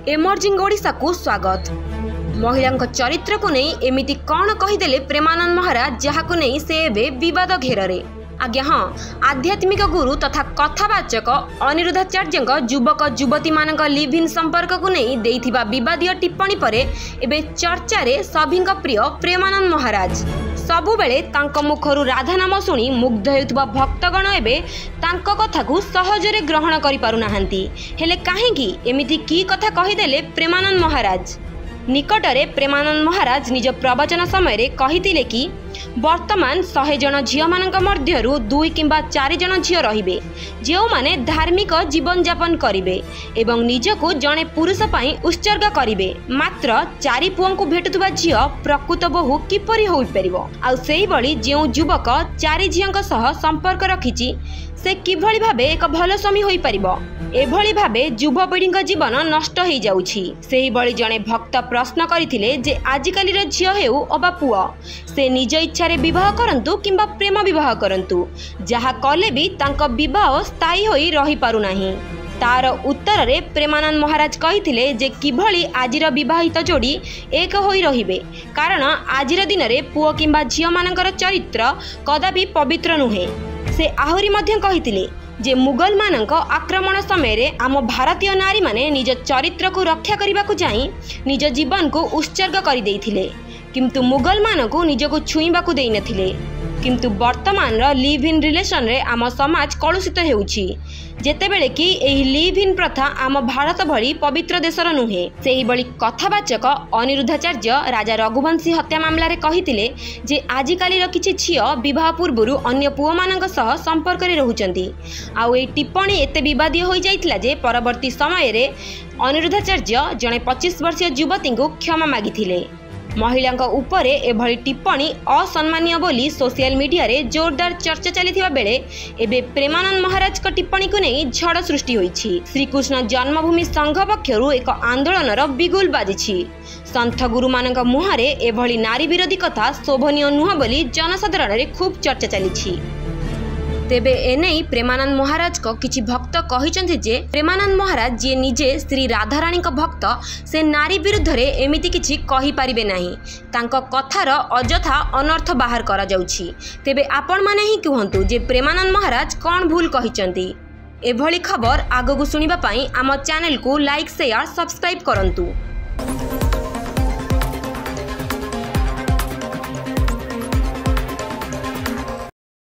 Emerging Odisha को स्वागत। महिला चरित्र को नहीं एमिति कौन कहीदेले प्रेमानंद महाराज जहां नहीं से एबे विवाद घेर आज्ञा हाँ आध्यात्मिक गुरु तथा कथावाचक अनिरुद्धाचार्य युवक युवती मान लिव इन संपर्क को नहीं देइथिबा विवादीय टिप्पणी परे एबे चर्चा रे सभी प्रिय प्रेमानंद महाराज सबुबेले तांको मुखरु राधा नाम शुणी मुग्ध हेउथबा भक्तगण एबे तांको कथा को सहजरे ग्रहण करि पारु नाहंती। हेले काहेकि एमिति की कथा कहिदेले प्रेमानंद महाराज। निकटरे प्रेमानंद महाराज निज प्रवचन समय कहिथिले कि वर्तमान 100 जन झील मान मध्यरु 2 किंबा 4 जन झील रहिबे जो माने धार्मिक जीवन यापन करिवे एवं निजको जने पुरुष पई उत्सर्ग करिवे। मात्र 4 पुओं को भेटुवा झील प्रकृत बहु किपरि होई परिबो आ सेही बळी जेउ युवक 4 झीलक सह संपर्क रखिछि से किभଳି भाबे एक भल स्वामी होई परिबो। एभଳି भाबे युवपीढ़ी जीवन नष्ट हो जाउछि। सेही बळी जने भक्त प्रश्न करथिले जे आजिकालीर झील हेउ अबा पुओ से निज इच्छा रे विवाह करंतु किंबा प्रेम विवाह करंतु जहा कले भी तांको विवाह स्थायी होई रही पारु नाही। तार उत्तर रे प्रेमानंद महाराज कहिथिले जे किभଳି आजिर विवाहित जोड़ी एक होई रहिबे कारण आजिर दिन रे पुओ किंबा झील मानकर चरित्र कदापि पवित्र नुहे। से आहुरी मध्य कहिथिले जे मुगल मानक आक्रमण समय आम भारतीय नारी माने निज चरित्र को रक्षा करने को जाई निज जीवन को उत्सर्ग कर देइथिले किंतु मुगल मानक निजको छुईबा को देई नथिले। किंतु वर्तमान लिव इन रिलेशन रे आम समाज कलुषित हेउछि जेतेबेले कि एही लिव इन प्रथा आम भारत भली पवित्र देशर नुहे। सेही बळी कथावाचक अनिरुद्धाचार्य राजा रघुवंशी हत्या मामला रे कहिथिले जे आजिकाली किछि झियो विवाह पूर्व अन्य पुओ मानक सह संपर्क रे रहुचंती आउ ए टिप्पणी एते विवादी होई जाइथिला जे परवर्ती समय रे अनिरुद्धाचार्य जणे 25 वर्षीय युवती को क्षमा मागिथिले। महिला उपरे एभली टिप्पणी असम्मानीय बोली सोशल मीडिया रे जोरदार चर्चा चली बेले एबे प्रेमानंद महाराज को टिप्पणी को नहीं झड़ सृष्टि होईछि। श्रीकृष्ण जन्मभूमि संघ पक्षरु एक आंदोलनर बिगुल बाजिछि। संथ गुरु मानक मुहारे एभली नारी विरोधी कथा शोभनीय नुह बोली जनसाधारण रे खूब चर्चा चली। तेबे एने प्रेमानंद महाराज को किछि भक्त कहिचंती जे प्रेमानंद महाराज जे निजे श्री राधारानी को भक्त से नारी विरुद्ध रे एमिति किछि कहि पारिबे नाही तांको कथार अजथा अनर्थ बाहर करा जाउछि। तेबे आपण माने ही कहंतु जे प्रेमानंद महाराज कोन भूल कहिचंती। एभली खबर आगकु सुनिबा पई आम चैनल को लाइक शेयर सब्सक्राइब करंतु।